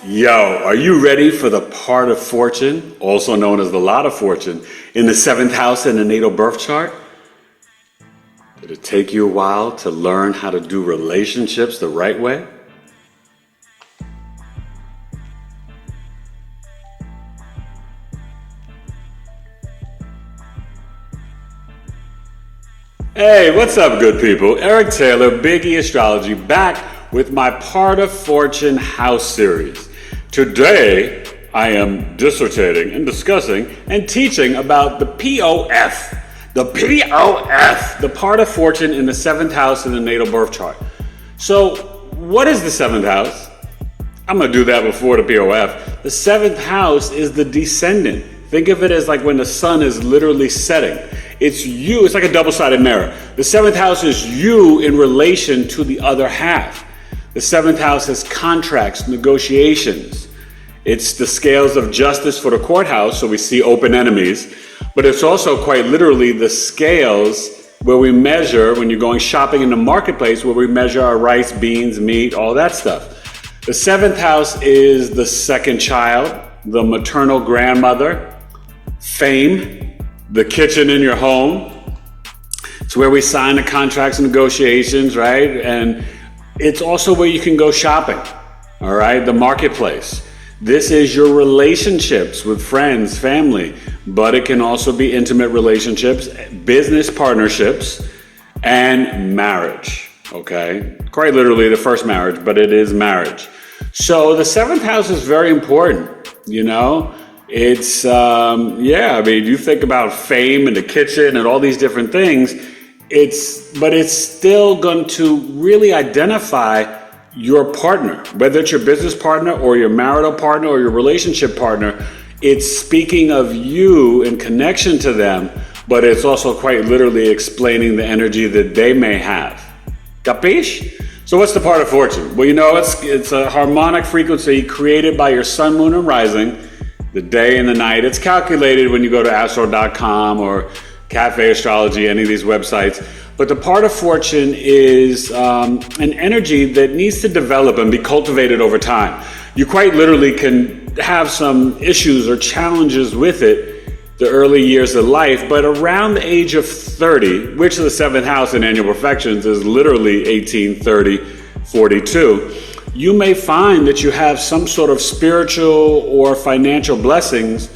Yo, are you ready for the part of fortune, also known as the lot of fortune, in the seventh house in the natal birth chart? Did it take you a while to learn how to do relationships the right way? Hey, what's up, good people? Eric Taylor, Bigy Astrology, back with my Part of Fortune house series. Today, I am dissertating and discussing and teaching about the POF, the Part of Fortune in the seventh house in the natal birth chart. So, what is the seventh house? I'm going to do that before the POF. The seventh house is the descendant. Think of it as like when the sun is literally setting. It's you, it's like a double-sided mirror. The seventh house is you in relation to the other half. The seventh house has contracts, negotiations. It's the scales of justice for the courthouse, so we see open enemies. But it's also quite literally the scales where we measure, when you're going shopping in the marketplace, where we measure our rice, beans, meat, all that stuff. The seventh house is the second child, the maternal grandmother, fame, the kitchen in your home. It's where we sign the contracts and negotiations, right? And it's also where you can go shopping, all right? The marketplace. This is your relationships with friends, family, but it can also be intimate relationships, business partnerships, and marriage, okay? Quite literally the first marriage, but it is marriage. So the seventh house is very important, you know? It's, you think about fame and the kitchen and all these different things, but it's still going to really identify your partner, whether it's your business partner or your marital partner or your relationship partner. It's speaking of you in connection to them, but it's also quite literally explaining the energy that they may have. Capiche? So what's the part of fortune? Well, you know, it's a harmonic frequency created by your sun, moon, and rising, the day and the night. It's calculated when you go to astro.com or Cafe Astrology, any of these websites. But the part of fortune is an energy that needs to develop and be cultivated over time. You quite literally can have some issues or challenges with it the early years of life, but around the age of 30, which is the seventh house in annual perfections is literally 18, 30, 42, you may find that you have some sort of spiritual or financial blessings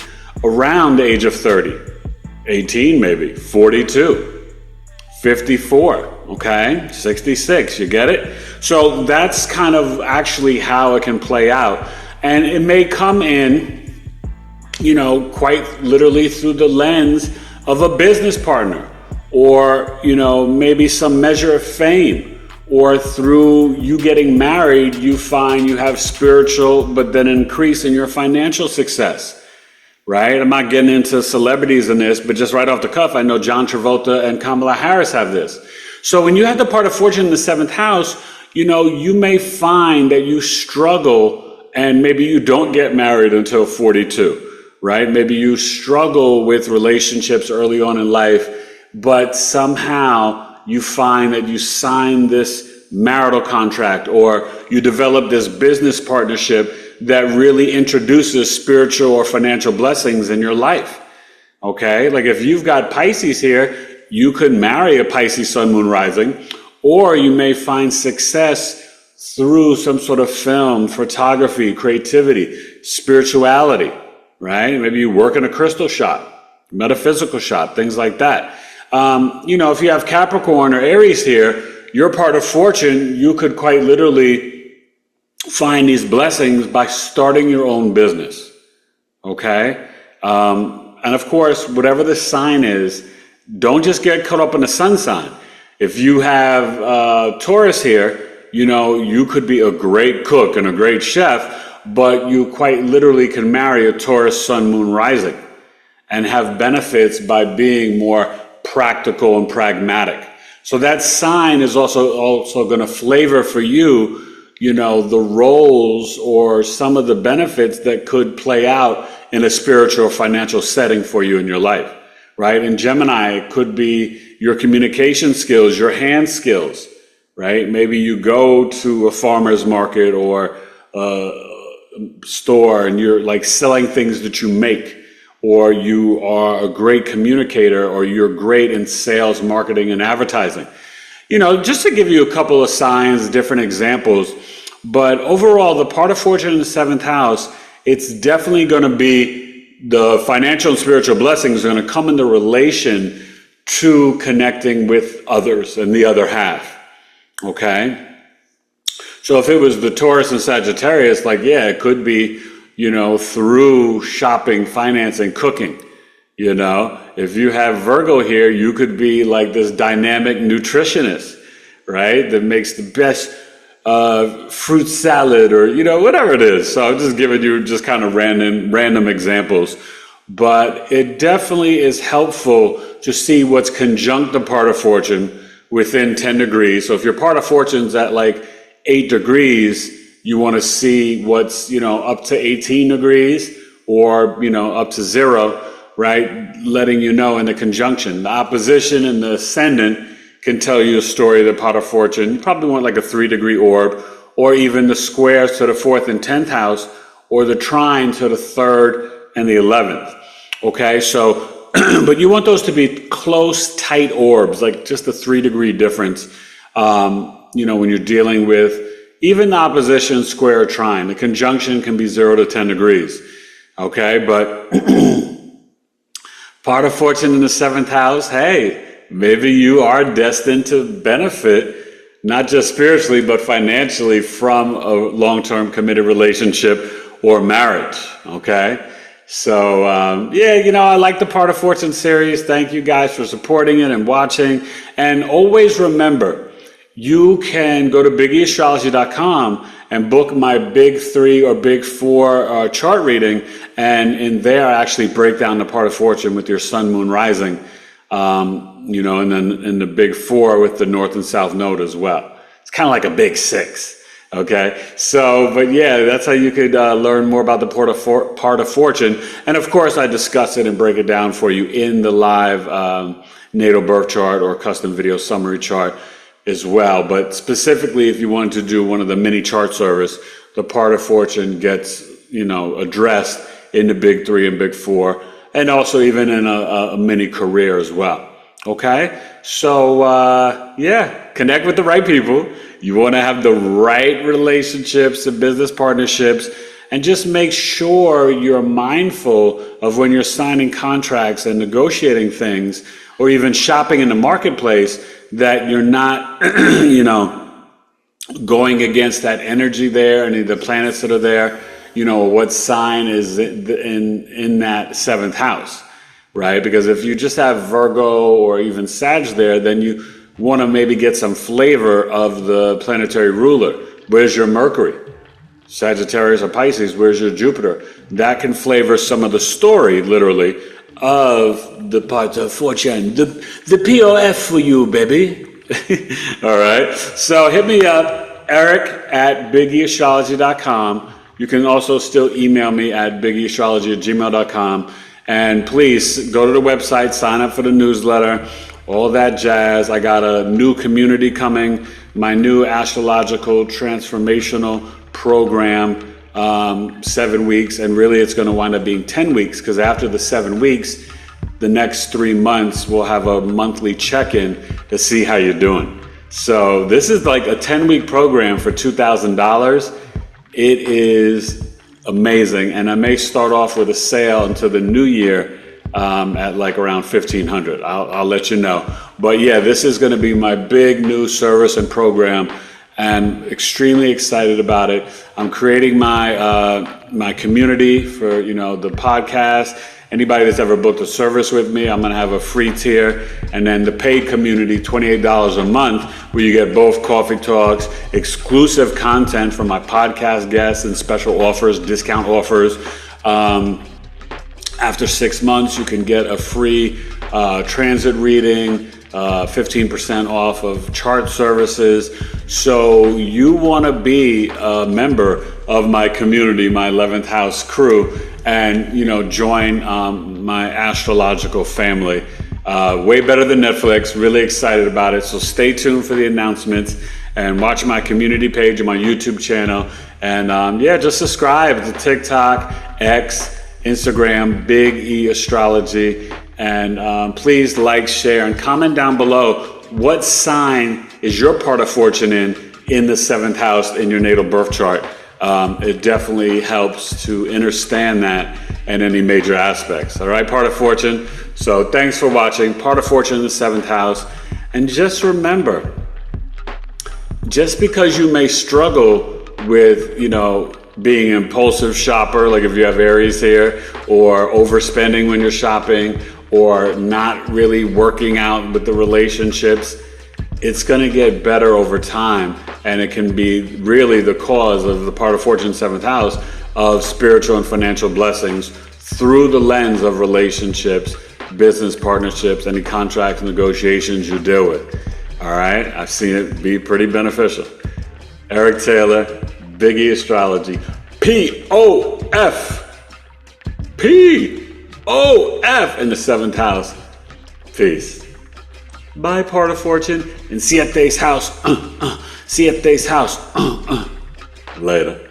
around the age of 30, 18 maybe, 42, 54, okay, 66, you get it? So that's kind of actually how it can play out. And it may come in, you know, quite literally through the lens of a business partner, or, you know, maybe some measure of fame. Or through you getting married, you find you have spiritual, but then increase in your financial success, right? I'm not getting into celebrities in this, but just right off the cuff, I know John Travolta and Kamala Harris have this. So when you have the part of fortune in the seventh house, you know, you may find that you struggle and maybe you don't get married until 42, right? Maybe you struggle with relationships early on in life, but somehow you find that you sign this marital contract or you develop this business partnership that really introduces spiritual or financial blessings in your life, okay? Like if you've got Pisces here, you could marry a Pisces sun, moon, rising, or you may find success through some sort of film, photography, creativity, spirituality, right? Maybe you work in a crystal shop, metaphysical shop, things like that. You know, if you have Capricorn or Aries here, your part of fortune, you could quite literally find these blessings by starting your own business, okay? And of course, whatever the sign is, don't just get caught up in the sun sign. If you have Taurus here, you know, you could be a great cook and a great chef, but you quite literally can marry a Taurus sun, moon, rising and have benefits by being more practical and pragmatic. So that sign is also going to flavor for you, you know, the roles or some of the benefits that could play out in a spiritual or financial setting for you in your life, right? In Gemini, it could be your communication skills, your hand skills, right? Maybe you go to a farmer's market or store and you're like selling things that you make, or you are a great communicator, or you're great in sales, marketing, and advertising. Just to give you a couple of signs, different examples. But overall, the part of fortune in the seventh house, it's definitely going to be the financial and spiritual blessings are going to come into relation to connecting with others and the other half. Okay? So if it was the Taurus and Sagittarius, it could be, through shopping, financing, cooking. If you have Virgo here, you could be like this dynamic nutritionist, right? That makes the best fruit salad or, whatever it is. So I'm just giving you just kind of random examples. But it definitely is helpful to see what's conjunct the part of fortune within 10 degrees. So if your part of fortune's at 8 degrees, you want to see what's, up to 18 degrees or, up to 0, right? Letting you know in the conjunction. The opposition and the ascendant can tell you a story of the part of fortune. You probably want a 3-degree orb, or even the squares to the 4th and 10th house, or the trine to the 3rd and the 11th. Okay, so, but you want those to be close, tight orbs, just a 3-degree difference. When you're dealing with even the opposition, square, or trine. The conjunction can be 0 to 10 degrees. Okay, but part of fortune in the 7th house, hey, maybe you are destined to benefit, not just spiritually, but financially from a long-term committed relationship or marriage. Okay, so I like the Part of Fortune series. Thank you guys for supporting it and watching. And always remember, you can go to BigEAstrology.com and book my Big 3 or Big 4 chart reading. And in there, I actually break down the part of fortune with your sun, moon, rising, and then in the Big 4 with the north and south node as well. It's kind of like a Big 6. Okay, so, but yeah, that's how you could learn more about the part of fortune. And of course, I discuss it and break it down for you in the live natal birth chart or custom video summary chart as well. But specifically, if you wanted to do one of the mini chart service, the part of fortune gets, addressed in the Big 3 and Big 4, and also even in a mini career as well. Okay, so connect with the right people. You want to have the right relationships and business partnerships, and just make sure you're mindful of when you're signing contracts and negotiating things, or even shopping in the marketplace, that you're not, going against that energy there and the planets that are there, what sign is in that 7th house, right? Because if you just have Virgo or even Sag there, then you want to maybe get some flavor of the planetary ruler. Where's your Mercury? Sagittarius or Pisces, where's your Jupiter? That can flavor some of the story, literally, of the part of fortune, the POF for you, baby. All right. So hit me up, Eric@BigEAstrology.com. You can also still email me at BigEAstrology@gmail.com. And please go to the website, sign up for the newsletter, all that jazz. I got a new community coming, my new astrological transformational program. 7 weeks, and really it's going to wind up being 10 weeks, because after the 7 weeks, the next 3 months we'll have a monthly check-in to see how you're doing. So this is like a 10-week program for $2,000. It is amazing, and I may start off with a sale until the new year at around $1,500. I'll let you know. But yeah, this is going to be my big new service and program, and extremely excited about it. I'm creating my community for the podcast. Anybody that's ever booked a service with me, I'm going to have a free tier, and then the paid community, $28 a month, where you get both coffee talks, exclusive content from my podcast guests, and special offers, discount offers. After 6 months, you can get a free transit reading, 15% off of chart services. So you want to be a member of my community, my 11th house crew, and join my astrological family. Way better than Netflix. Really excited about it. So stay tuned for the announcements. and watch my community page on my YouTube channel. And just subscribe to TikTok, X, Instagram, BigEAstro. And please like, share, and comment down below what sign is your part of fortune in the 7th house in your natal birth chart. It definitely helps to understand that and any major aspects. All right, part of fortune. So thanks for watching. Part of fortune in the 7th house. And just remember, just because you may struggle with, being an impulsive shopper, like if you have Aries here, or overspending when you're shopping, or not really working out with the relationships, it's going to get better over time, and it can be really the cause of the part of fortune 7th house of spiritual and financial blessings through the lens of relationships, business partnerships, any contract negotiations you deal with. All right, I've seen it be pretty beneficial. Eric Taylor, BigEAstro, P-O-F in the 7th house. Peace. Bye, part of fortune, and 7th house. 7th house. Later.